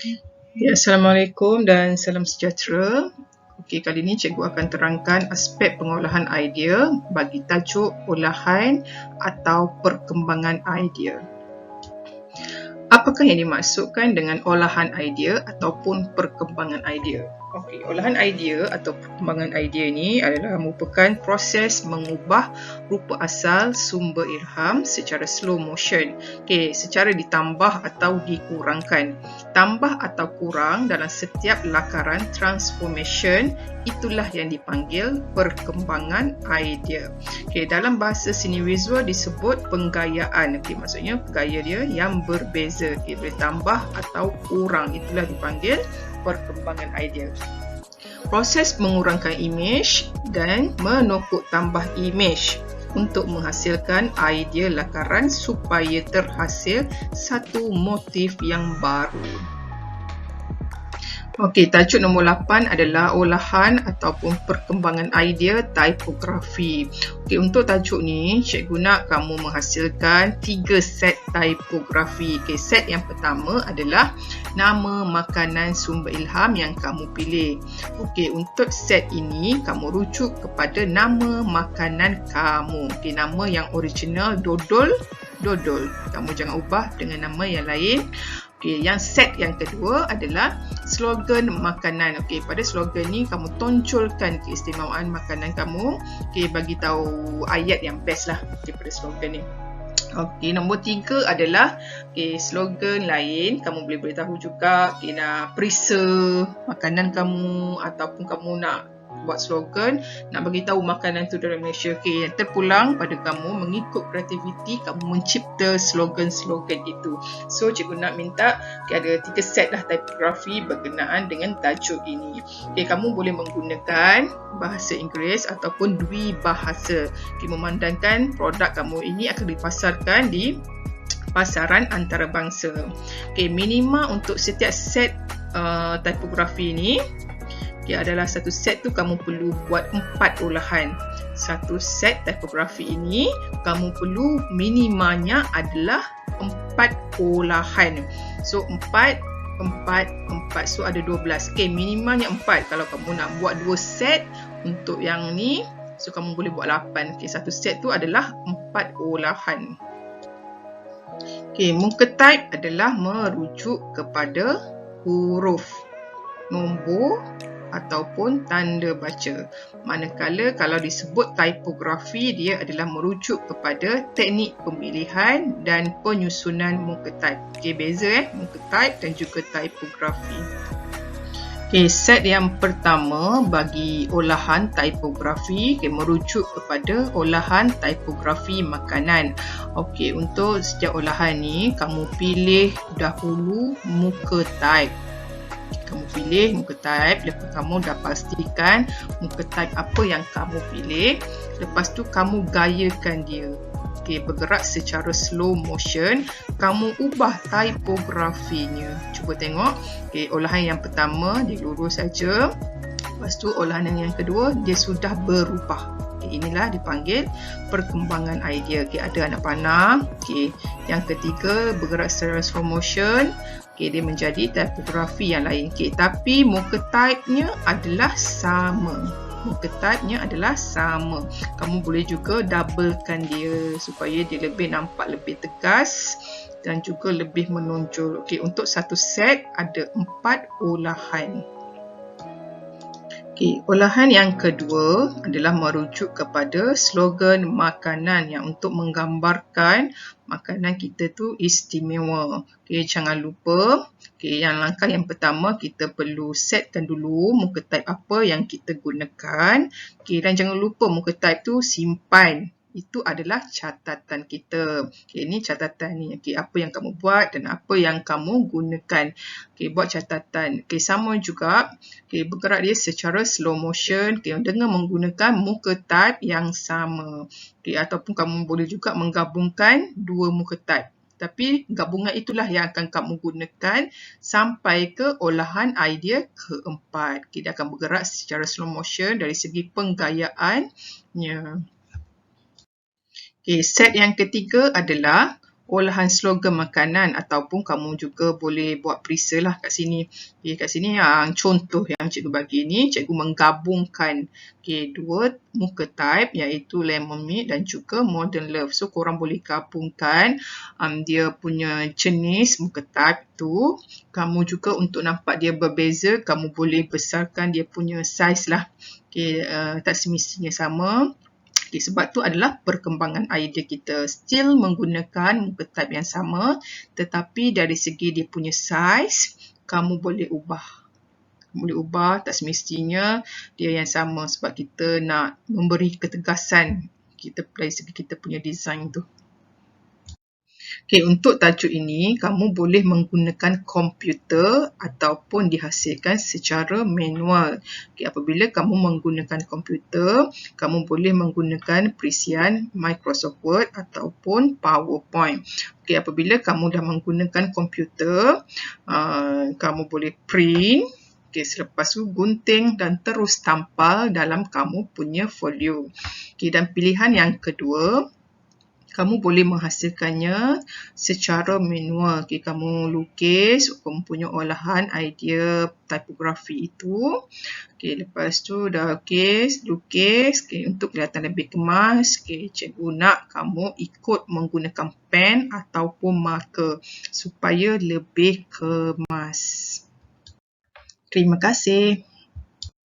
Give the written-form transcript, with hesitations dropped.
Ya, Assalamualaikum dan salam sejahtera. Okey, kali ini cikgu akan terangkan aspek pengolahan idea bagi tajuk olahan atau perkembangan idea. Apakah yang dimaksudkan dengan olahan idea ataupun perkembangan idea? Okey, olahan idea atau perkembangan idea ini adalah merupakan proses mengubah rupa asal sumber ilham secara slow motion. Okey, secara ditambah atau dikurangkan. Tambah atau kurang dalam setiap lakaran transformation, itulah yang dipanggil perkembangan idea. Okey, dalam bahasa seni visual disebut penggayaan. Okey, maksudnya gaya dia yang berbeza. Okey, boleh tambah atau kurang, itulah dipanggil perkembangan idea. Proses mengurangkan imej dan menokok tambah imej untuk menghasilkan idea lakaran supaya terhasil satu motif yang baru. Okey, tajuk nombor 8 adalah olahan ataupun perkembangan idea tipografi. Okey, untuk tajuk ni, cikgu nak kamu menghasilkan 3 set tipografi. Okey, set yang pertama adalah nama makanan sumber ilham yang kamu pilih. Okey, untuk set ini, kamu rujuk kepada nama makanan kamu. Okey, nama yang original dodol. Kamu jangan ubah dengan nama yang lain. Okey, yang set yang kedua adalah slogan makanan. Okey, pada slogan ni kamu tonjolkan keistimewaan makanan kamu. Okey, bagi tahu ayat yang best lah daripada slogan ni. Okey, nombor 3 adalah slogan lain. Kamu boleh beritahu juga nak perisa makanan kamu ataupun kamu nak buat slogan nak bagi tahu makanan tu dari Malaysia. Okey, yang terpulang pada kamu mengikut kreativiti kamu mencipta slogan-slogan itu. So cikgu nak minta ada 3 set lah tipografi berkenaan dengan tajuk ini. Okey, kamu boleh menggunakan bahasa Inggeris ataupun dwi bahasa. Okey, memandangkan produk kamu ini akan dipasarkan di pasaran antarabangsa. Okey, minima untuk setiap set tipografi ini adalah satu set tu kamu perlu buat 4 olahan. Satu set tipografi ini kamu perlu minimanya adalah 4 olahan. So 4, so ada 12. Okey, minimanya 4. Kalau kamu nak buat 2 set untuk yang ni, so kamu boleh buat 8. Okey, satu set tu adalah 4 olahan. Okey, muka type adalah merujuk kepada huruf, nombor ataupun tanda baca. Manakala kalau disebut tipografi, dia adalah merujuk kepada teknik pemilihan dan penyusunan muka type. Okey, beza muka type dan juga tipografi. Okey, set yang pertama bagi olahan tipografi merujuk kepada olahan tipografi makanan. Okey, untuk setiap olahan ni kamu pilih dahulu muka type. Kamu pilih muka type, lepas kamu dah pastikan muka type apa yang kamu pilih. Lepas tu kamu gayakan dia. Okey, bergerak secara slow motion. Kamu ubah tipografinya. Cuba tengok. Okey, olahan yang pertama dia lurus saja. Lepas tu olahan yang kedua dia sudah berubah. Okay, inilah dipanggil perkembangan idea. Okay, ada anak panah. Okay, yang ketiga bergerak secara slow motion. Okay, dia menjadi tipografi yang lain. Okay, tapi muka type-nya adalah sama. Kamu boleh juga doublekan dia supaya dia lebih nampak lebih tegas dan juga lebih menonjol. Okay, untuk satu set ada 4 olahan. Okay, olahan yang kedua adalah merujuk kepada slogan makanan yang untuk menggambarkan makanan kita tu istimewa. Okay, jangan lupa, yang langkah yang pertama kita perlu setkan dulu muka type apa yang kita gunakan. Okay, dan jangan lupa muka type tu simpan. Itu adalah catatan kita. Okay, ini catatan ni. Okay, apa yang kamu buat dan apa yang kamu gunakan. Okay, buat catatan. Okay, sama juga. Okay, bergerak dia secara slow motion. Okay, dengan menggunakan muka type yang sama. Okay, ataupun kamu boleh juga menggabungkan 2 muka type. Tapi gabungan itulah yang akan kamu gunakan sampai ke olahan idea keempat. Okay, dia akan bergerak secara slow motion dari segi penggayaannya. Okay, set yang ketiga adalah olahan slogan makanan ataupun kamu juga boleh buat perisa lah kat sini. Okay, kat sini yang contoh yang cikgu bagi ni, cikgu menggabungkan dua muka type iaitu Lemon Mid dan juga Modern Love. So korang boleh gabungkan dia punya jenis muka type tu. Kamu juga untuk nampak dia berbeza, kamu boleh besarkan dia punya size lah. Okay, tak semestinya sama. Okay, sebab tu adalah perkembangan idea kita. Still menggunakan muka type yang sama, tetapi dari segi dia punya size, kamu boleh ubah. Boleh ubah, tak semestinya dia yang sama sebab kita nak memberi ketegasan kita dari segi kita punya design tu. Okay, untuk tajuk ini, kamu boleh menggunakan komputer ataupun dihasilkan secara manual. Okay, apabila kamu menggunakan komputer, kamu boleh menggunakan perisian Microsoft Word ataupun PowerPoint. Okay, apabila kamu dah menggunakan komputer, kamu boleh print. Okay, selepas tu gunting dan terus tampal dalam kamu punya folio. Okay, dan pilihan yang kedua, kamu boleh menghasilkannya secara manual. Okay, kamu lukis, kamu punya olahan idea tipografi itu. Okay, lepas tu dah lukis. Okay, untuk kelihatan lebih kemas, okay, cikgu nak kamu ikut menggunakan pen ataupun marker supaya lebih kemas. Terima kasih.